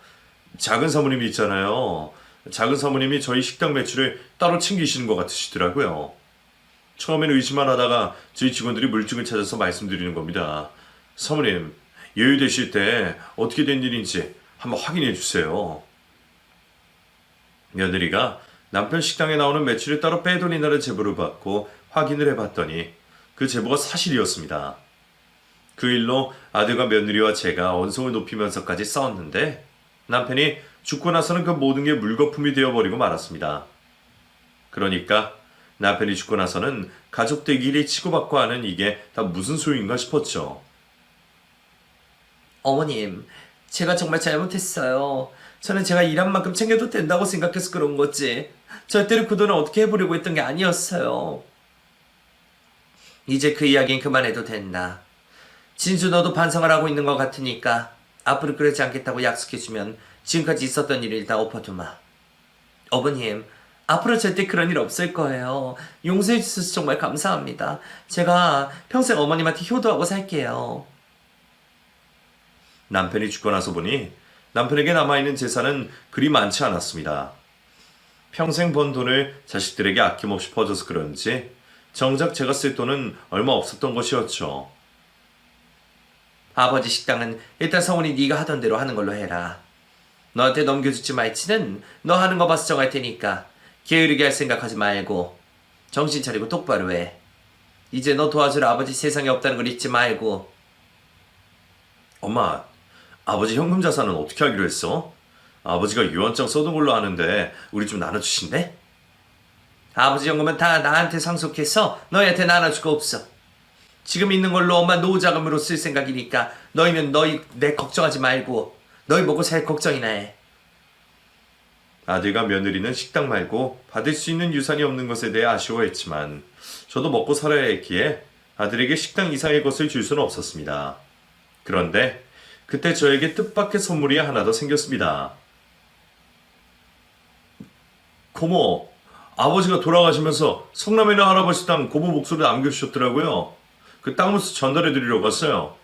작은 사모님이 있잖아요. 작은 사모님이 저희 식당 매출을 따로 챙기시는 것 같으시더라고요. 처음에는 의심만 하다가 저희 직원들이 물증을 찾아서 말씀드리는 겁니다. 사모님, 여유되실 때 어떻게 된 일인지 한번 확인해 주세요. 며느리가 남편 식당에 나오는 매출을 따로 빼돌린다는 제보를 받고 확인을 해봤더니 그 제보가 사실이었습니다. 그 일로 아들과 며느리와 제가 언성을 높이면서까지 싸웠는데 남편이 죽고 나서는 그 모든 게 물거품이 되어버리고 말았습니다. 그러니까 남편이 죽고 나서는 가족들끼리 치고받고 하는 이게 다 무슨 소용인가 싶었죠. 어머님, 제가 정말 잘못했어요. 저는 제가 일한 만큼 챙겨도 된다고 생각해서 그런 거지. 절대로 그 돈을 어떻게 해보려고 했던 게 아니었어요. 이제 그 이야기는 그만해도 된다. 진주 너도 반성을 하고 있는 것 같으니까 앞으로 그러지 않겠다고 약속해주면 지금까지 있었던 일을 다 엎어두마. 어머님, 앞으로 절대 그런 일 없을 거예요. 용서해 주셔서 정말 감사합니다. 제가 평생 어머님한테 효도하고 살게요. 남편이 죽고 나서 보니 남편에게 남아있는 재산은 그리 많지 않았습니다. 평생 번 돈을 자식들에게 아낌없이 퍼줘서 그런지 정작 제가 쓸 돈은 얼마 없었던 것이었죠. 아버지 식당은 일단 성훈이 네가 하던 대로 하는 걸로 해라. 너한테 넘겨주지 말지는 너 하는 거 봐서 정할 테니까 게으르게 할 생각하지 말고 정신 차리고 똑바로 해. 이제 너 도와줄 아버지 세상에 없다는 걸 잊지 말고. 엄마, 아버지 현금 자산은 어떻게 하기로 했어? 아버지가 유언장 써둔 걸로 아는데 우리 좀 나눠주신대? 아버지 연금은 다 나한테 상속해서 너희한테 나눠줄 거 없어. 지금 있는 걸로 엄마 노후 자금으로 쓸 생각이니까 너희는 너희 내 걱정하지 말고 너희 먹고 살 걱정이나 해. 아들과 며느리는 식당 말고 받을 수 있는 유산이 없는 것에 대해 아쉬워했지만 저도 먹고 살아야 했기에 아들에게 식당 이상의 것을 줄 수는 없었습니다. 그런데 그때 저에게 뜻밖의 선물이 하나 더 생겼습니다. 고모, 아버지가 돌아가시면서 성남에 있는 할아버지 땅 고모 목소리 남겨주셨더라고요. 그 땅무스 전달해드리러 갔어요.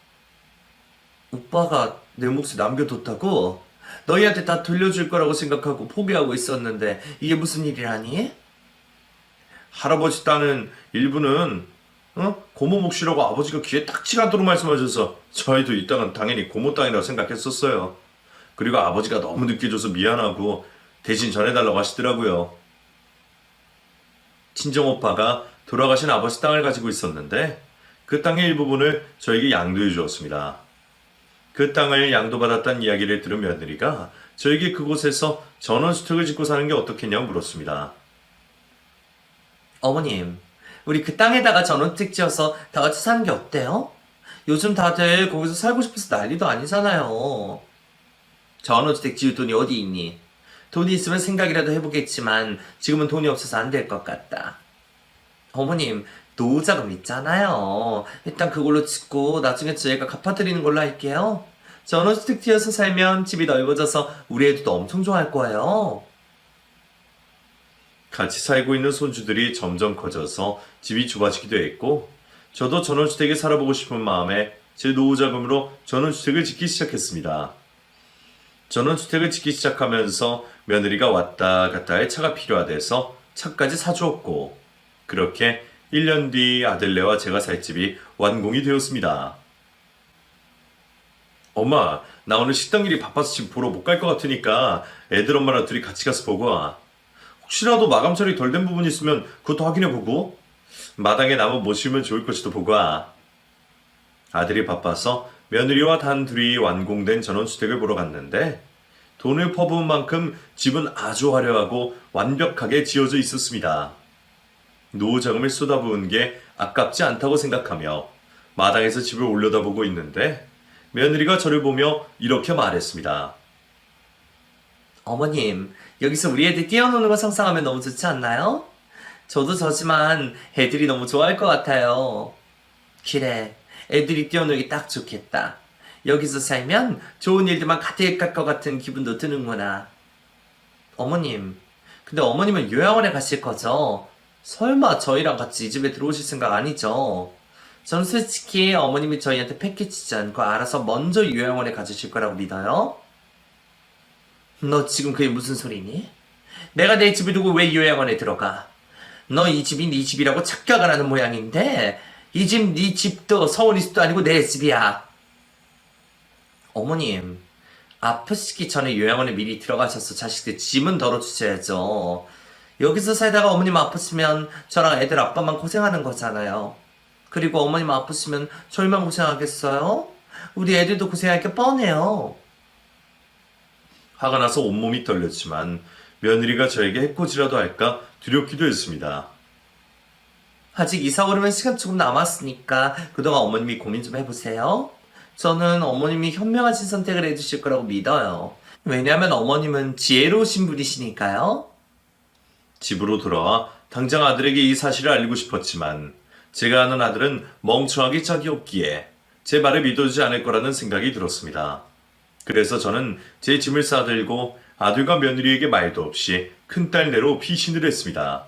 오빠가 내 몫을 남겨뒀다고? 너희한테 다 돌려줄 거라고 생각하고 포기하고 있었는데 이게 무슨 일이라니? 할아버지 땅은 일부는 고모 몫이라고 아버지가 귀에 딱지가 않도록 말씀하셔서 저희도 이 땅은 당연히 고모 땅이라고 생각했었어요. 그리고 아버지가 너무 늦게 줘서 미안하고 대신 전해달라고 하시더라고요. 친정오빠가 돌아가신 아버지 땅을 가지고 있었는데 그 땅의 일부분을 저에게 양도해 주었습니다. 그 땅을 양도받았다는 이야기를 들은 며느리가 저에게 그곳에서 전원주택을 짓고 사는 게 어떻겠냐고 물었습니다. 어머님, 우리 그 땅에다가 전원주택 지어서 다 같이 사는 게 어때요? 요즘 다들 거기서 살고 싶어서 난리도 아니잖아요. 전원주택 지을 돈이 어디 있니? 돈이 있으면 생각이라도 해보겠지만 지금은 돈이 없어서 안 될 것 같다. 어머님, 노후자금 있잖아요. 일단 그걸로 짓고 나중에 저희가 갚아드리는 걸로 할게요. 전원주택 지어서 살면 집이 넓어져서 우리 애도 엄청 좋아할 거예요. 같이 살고 있는 손주들이 점점 커져서 집이 좁아지기도 했고 저도 전원주택에 살아보고 싶은 마음에 제 노후자금으로 전원주택을 짓기 시작했습니다. 전원주택을 짓기 시작하면서 며느리가 왔다 갔다 할 차가 필요하대서 차까지 사주었고 그렇게 1년 뒤 아들네와 제가 살 집이 완공이 되었습니다. 엄마, 나 오늘 식당 일이 바빠서 집 보러 못 갈 것 같으니까 애들 엄마랑 둘이 같이 가서 보고 와. 혹시라도 마감 처리 덜 된 부분 있으면 그것도 확인해보고 마당에 나무 못 심으면 좋을 것이도 보고 와. 아들이 바빠서 며느리와 단 둘이 완공된 전원주택을 보러 갔는데 돈을 퍼부은 만큼 집은 아주 화려하고 완벽하게 지어져 있었습니다. 노후자금을 쏟아부은 게 아깝지 않다고 생각하며 마당에서 집을 올려다보고 있는데 며느리가 저를 보며 이렇게 말했습니다. 어머님, 여기서 우리 애들 뛰어노는 거 상상하면 너무 좋지 않나요? 저도 저지만 애들이 너무 좋아할 것 같아요. 그래, 애들이 뛰어놀기 딱 좋겠다. 여기서 살면 좋은 일들만 가득할 것 같은 기분도 드는구나. 어머님, 근데 어머님은 요양원에 가실 거죠? 설마 저희랑 같이 이 집에 들어오실 생각 아니죠? 전 솔직히 어머님이 저희한테 패키지 주지 않고 알아서 먼저 요양원에 가주실 거라고 믿어요? 너 지금 그게 무슨 소리니? 내가 내 집을 두고 왜 요양원에 들어가? 너 이 집이 네 집이라고 착각을 하는 모양인데 이 집 네 집도 서원이 집도 아니고 내 집이야. 어머님, 아프시기 전에 요양원에 미리 들어가셔서 자식들 짐은 덜어주셔야죠. 여기서 살다가 어머님 아프시면 저랑 애들 아빠만 고생하는 거잖아요. 그리고 어머님 아프시면 저희만 고생하겠어요? 우리 애들도 고생할 게 뻔해요. 화가 나서 온몸이 떨렸지만 며느리가 저에게 해코지라도 할까 두렵기도 했습니다. 아직 이사 오려면 시간 조금 남았으니까 그동안 어머님이 고민 좀 해보세요. 저는 어머님이 현명하신 선택을 해주실 거라고 믿어요. 왜냐하면 어머님은 지혜로우신 분이시니까요. 집으로 돌아와 당장 아들에게 이 사실을 알리고 싶었지만 제가 아는 아들은 멍청하기 짝이 없기에 제 말을 믿어주지 않을 거라는 생각이 들었습니다. 그래서 저는 제 짐을 싸들고 아들과 며느리에게 말도 없이 큰딸네로 피신을 했습니다.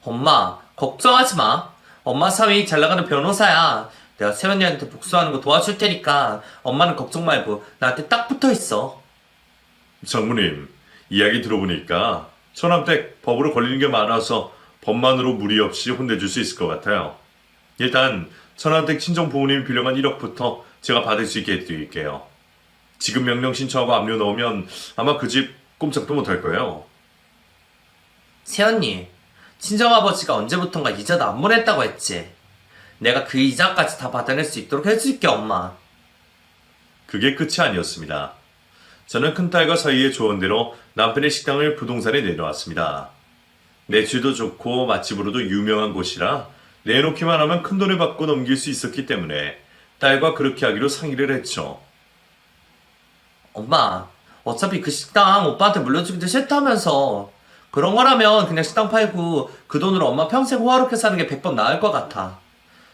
엄마, 걱정하지 마. 엄마 사위 잘 나가는 변호사야. 내가 세연이한테 복수하는 거 도와줄 테니까 엄마는 걱정 말고 나한테 딱 붙어 있어. 장모님, 이야기 들어보니까 처남댁 법으로 걸리는 게 많아서 법만으로 무리 없이 혼내줄 수 있을 것 같아요. 일단 처남댁 친정 부모님이 빌려간 1억부터 제가 받을 수 있게 해드릴게요. 지금 명령 신청하고 압류 넣으면 아마 그 집 꼼짝도 못할 거예요. 세연이, 친정아버지가 언제부턴가 이자도 안 보냈다고 했지. 내가 그 이자까지 다 받아낼 수 있도록 해줄게, 엄마. 그게 끝이 아니었습니다. 저는 큰딸과 사이의 조언대로 남편의 식당을 부동산에 내놓았습니다. 매출도 좋고 맛집으로도 유명한 곳이라 내놓기만 하면 큰돈을 받고 넘길 수 있었기 때문에 딸과 그렇게 하기로 상의를 했죠. 엄마, 어차피 그 식당 오빠한테 물려주기도 싫다면서. 그런 거라면 그냥 식당 팔고 그 돈으로 엄마 평생 호화롭게 사는 게 100번 나을 것 같아.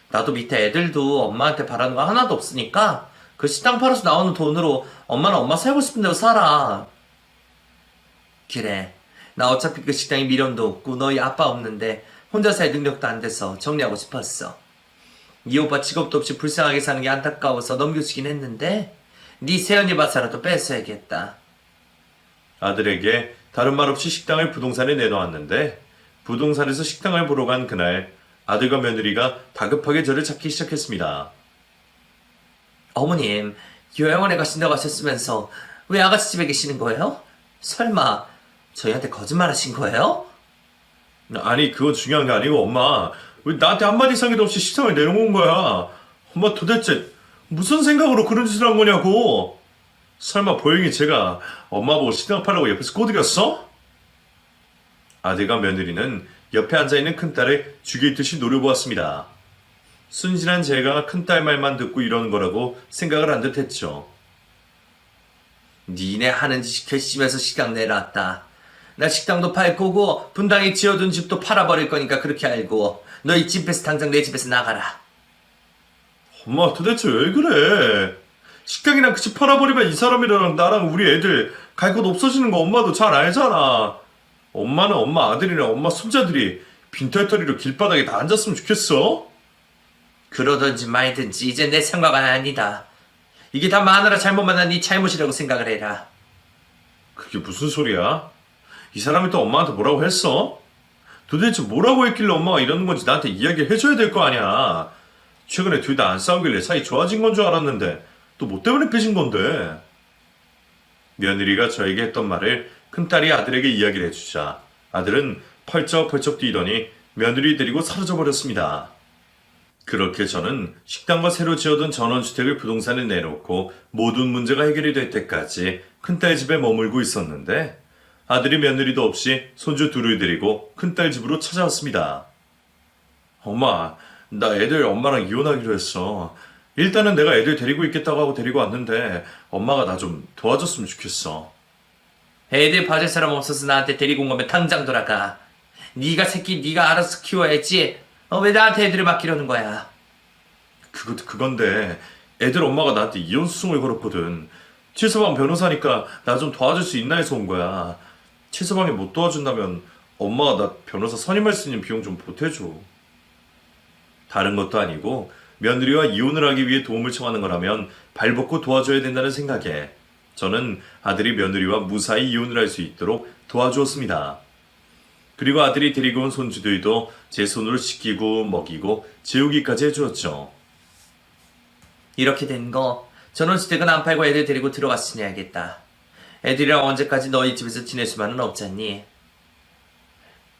나도 밑에 애들도 엄마한테 바라는 거 하나도 없으니까 그 식당 팔아서 나오는 돈으로 엄마는 엄마 살고 싶은 대로 살아. 그래, 나 어차피 그 식당에 미련도 없고 너희 아빠 없는데 혼자 살 능력도 안 돼서 정리하고 싶었어. 네 오빠 직업도 없이 불쌍하게 사는 게 안타까워서 넘겨주긴 했는데 네 세연이 봐서라도 뺏어야겠다. 아들에게 다른 말 없이 식당을 부동산에 내놓았는데 부동산에서 식당을 보러 간 그날 아들과 며느리가 다급하게 저를 찾기 시작했습니다. 어머님, 요양원에 가신다고 하셨으면서 왜 아가씨 집에 계시는 거예요? 설마 저희한테 거짓말 하신 거예요? 아니 그건 중요한 게 아니고 엄마 왜 나한테 한마디 상의도 없이 식당을 내놓은 거야. 엄마 도대체 무슨 생각으로 그런 짓을 한 거냐고. 설마 보영이 제가 엄마 보고 식당 팔라고 옆에서 꼬드겼어? 아들과 며느리는 옆에 앉아있는 큰딸을 죽이듯이 노려보았습니다. 순진한 제가 큰딸 말만 듣고 이러는 거라고 생각을 한 듯 했죠. 니네 하는 짓이 괘씸해서 식당 내놨다. 나 식당도 팔 거고 분당에 지어둔 집도 팔아버릴 거니까 그렇게 알고 너 이 집에서 당장 내 집에서 나가라. 엄마 도대체 왜 그래? 식당이랑 그 집 팔아버리면 이 사람이랑 나랑 우리 애들 갈 곳 없어지는 거 엄마도 잘 알잖아. 엄마는 엄마 아들이랑 엄마 손자들이 빈털터리로 길바닥에 다 앉았으면 좋겠어? 그러든지 말든지 이제 내 생각은 아니다. 이게 다 마누라 잘못 만난 네 잘못이라고 생각을 해라. 그게 무슨 소리야? 이 사람이 또 엄마한테 뭐라고 했어? 도대체 뭐라고 했길래 엄마가 이러는 건지 나한테 이야기를 해줘야 될 거 아니야. 최근에 둘 다 안 싸우길래 사이 좋아진 건 줄 알았는데 또 뭐 때문에 삐진 건데. 며느리가 저에게 했던 말을 큰딸이 아들에게 이야기를 해주자 아들은 펄쩍펄쩍 뛰더니 며느리 데리고 사라져 버렸습니다. 그렇게 저는 식당과 새로 지어둔 전원주택을 부동산에 내놓고 모든 문제가 해결이 될 때까지 큰딸 집에 머물고 있었는데 아들이 며느리도 없이 손주 둘을 데리고 큰딸 집으로 찾아왔습니다. 엄마, 나 애들 엄마랑 이혼하기로 했어. 일단은 내가 애들 데리고 있겠다고 하고 데리고 왔는데 엄마가 나 좀 도와줬으면 좋겠어. 애들 봐줄 사람 없어서 나한테 데리고 온 거면 당장 돌아가. 네가 새끼 네가 알아서 키워야지. 왜 나한테 애들을 맡기려는 거야? 그것도 그건데 애들 엄마가 나한테 이혼 소송을 걸었거든. 최서방 변호사니까 나 좀 도와줄 수 있나 해서 온 거야. 최서방이 못 도와준다면 엄마가 나 변호사 선임할 수 있는 비용 좀 보태줘. 다른 것도 아니고 며느리와 이혼을 하기 위해 도움을 청하는 거라면 발벗고 도와줘야 된다는 생각에 저는 아들이 며느리와 무사히 이혼을 할 수 있도록 도와주었습니다. 그리고 아들이 데리고 온 손주들도 제 손으로 씻기고 먹이고 재우기까지 해주었죠. 이렇게 된 거 전원주택은 안 팔고 애들 데리고 들어갔으니 알겠다. 애들이랑 언제까지 너희 집에서 지낼 수만은 없잖니.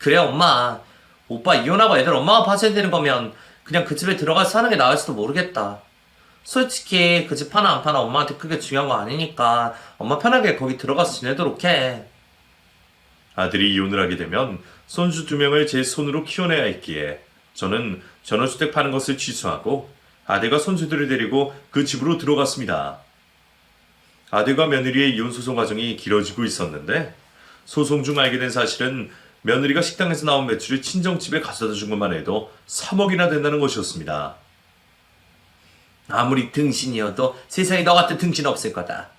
그래 엄마. 오빠 이혼하고 애들 엄마가 봐줘야 되는 거면 그냥 그 집에 들어가서 사는 게 나을지도 모르겠다. 솔직히 그 집 파나 안 파나 엄마한테 크게 중요한 거 아니니까 엄마 편하게 거기 들어가서 지내도록 해. 아들이 이혼을 하게 되면 손주 2명을 제 손으로 키워내야 했기에 저는 전원주택 파는 것을 취소하고 아들과 손주들을 데리고 그 집으로 들어갔습니다. 아들과 며느리의 이혼 소송 과정이 길어지고 있었는데 소송 중 알게 된 사실은 며느리가 식당에서 나온 매출을 친정집에 가져다 준 것만 해도 3억이나 된다는 것이었습니다. 아무리 등신이어도 세상에 너 같은 등신 없을 거다.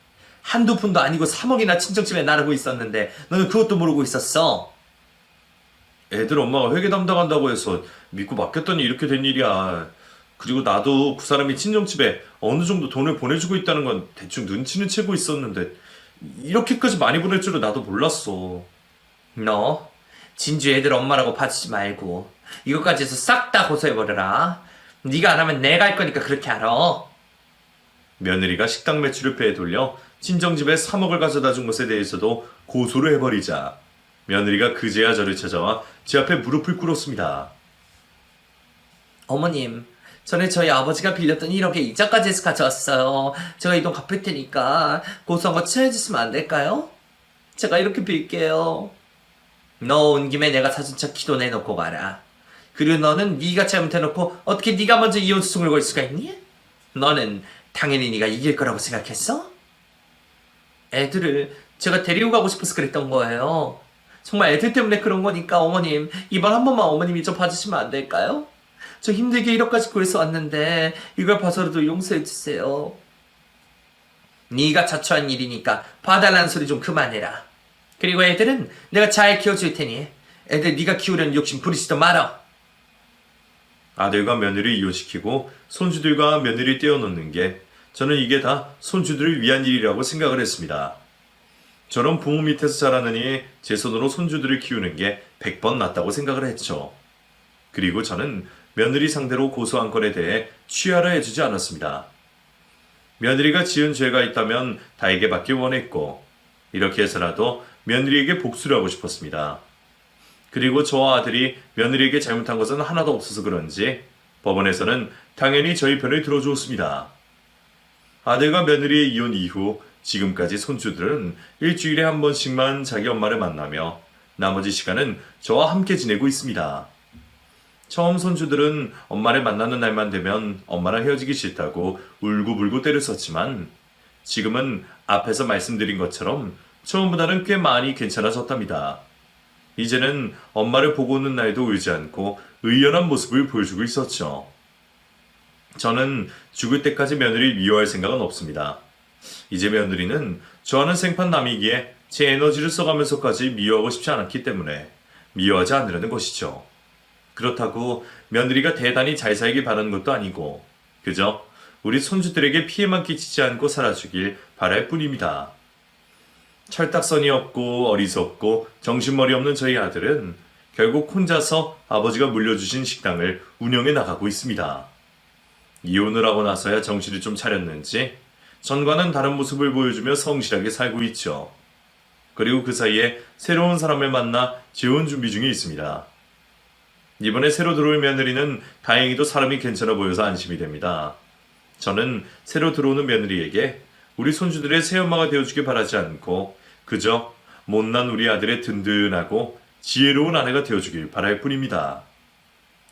한두 푼도 아니고 3억이나 친정집에 나르고 있었는데 너는 그것도 모르고 있었어. 애들 엄마가 회계 담당한다고 해서 믿고 맡겼더니 이렇게 된 일이야. 그리고 나도 그 사람이 친정집에 어느 정도 돈을 보내주고 있다는 건 대충 눈치는 채고 있었는데 이렇게까지 많이 보낼 줄은 나도 몰랐어. 너 진주 애들 엄마라고 봐주지 말고 이것까지 해서 싹 다 고소해버려라. 네가 안 하면 내가 할 거니까 그렇게 알아. 며느리가 식당 매출을 빼돌려 친정집에 3억을 가져다 준 것에 대해서도 고소를 해버리자 며느리가 그제야 저를 찾아와 제 앞에 무릎을 꿇었습니다. 어머님, 전에 저희 아버지가 빌렸던 1억에 이자까지 해서 가져왔어요. 제가 이 돈 갚을 테니까 고소한 거 취해주시면 안 될까요? 제가 이렇게 빌게요. 너 온 김에 내가 사준 차 기도 내놓고 가라. 그리고 너는 네가 잘못해놓고 어떻게 네가 먼저 이혼 소송을 걸 수가 있니? 너는 당연히 네가 이길 거라고 생각했어? 애들을 제가 데리고 가고 싶어서 그랬던 거예요. 정말 애들 때문에 그런 거니까 어머님, 이번 한 번만 어머님이 좀 봐주시면 안 될까요? 저 힘들게 1억까지 구해서 왔는데 이걸 봐서라도 용서해주세요. 네가 자초한 일이니까 봐달라는 소리 좀 그만해라. 그리고 애들은 내가 잘 키워줄 테니 애들 네가 키우려는 욕심 부리지도 말아. 아들과 며느리를 이혼시키고 손주들과 며느리를 떼어놓는 게 저는 이게 다 손주들을 위한 일이라고 생각을 했습니다. 저런 부모 밑에서 자라느니 제 손으로 손주들을 키우는 게 100번 낫다고 생각을 했죠. 그리고 저는 며느리 상대로 고소한 건에 대해 취하라 해주지 않았습니다. 며느리가 지은 죄가 있다면 다에게 받기 원했고 이렇게 해서라도 며느리에게 복수를 하고 싶었습니다. 그리고 저와 아들이 며느리에게 잘못한 것은 하나도 없어서 그런지 법원에서는 당연히 저희 편을 들어주었습니다. 아들과 며느리의 이혼 이후 지금까지 손주들은 일주일에 한 번씩만 자기 엄마를 만나며 나머지 시간은 저와 함께 지내고 있습니다. 처음 손주들은 엄마를 만나는 날만 되면 엄마랑 헤어지기 싫다고 울고불고 때를 썼지만 지금은 앞에서 말씀드린 것처럼 처음보다는 꽤 많이 괜찮아졌답니다. 이제는 엄마를 보고 오는 날도 울지 않고 의연한 모습을 보여주고 있었죠. 저는 죽을 때까지 며느리를 미워할 생각은 없습니다. 이제 며느리는 저와는 생판남이기에 제 에너지를 써가면서까지 미워하고 싶지 않았기 때문에 미워하지 않으려는 것이죠. 그렇다고 며느리가 대단히 잘 살길 바라는 것도 아니고 그저 우리 손주들에게 피해만 끼치지 않고 살아주길 바랄 뿐입니다. 철딱선이 없고 어리석고 정신머리 없는 저희 아들은 결국 혼자서 아버지가 물려주신 식당을 운영해 나가고 있습니다. 이혼을 하고 나서야 정신을 좀 차렸는지 전과는 다른 모습을 보여주며 성실하게 살고 있죠. 그리고 그 사이에 새로운 사람을 만나 재혼 준비 중에 있습니다. 이번에 새로 들어올 며느리는 다행히도 사람이 괜찮아 보여서 안심이 됩니다. 저는 새로 들어오는 며느리에게 우리 손주들의 새엄마가 되어주길 바라지 않고 그저 못난 우리 아들의 든든하고 지혜로운 아내가 되어주길 바랄 뿐입니다.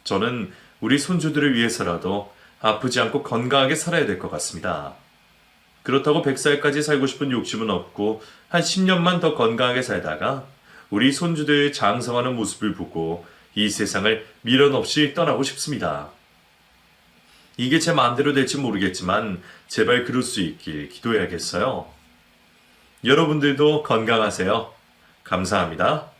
저는 우리 손주들을 위해서라도 아프지 않고 건강하게 살아야 될 것 같습니다. 그렇다고 100살까지 살고 싶은 욕심은 없고 한 10년만 더 건강하게 살다가 우리 손주들 장성하는 모습을 보고 이 세상을 미련 없이 떠나고 싶습니다. 이게 제 마음대로 될지 모르겠지만 제발 그럴 수 있길 기도해야겠어요. 여러분들도 건강하세요. 감사합니다.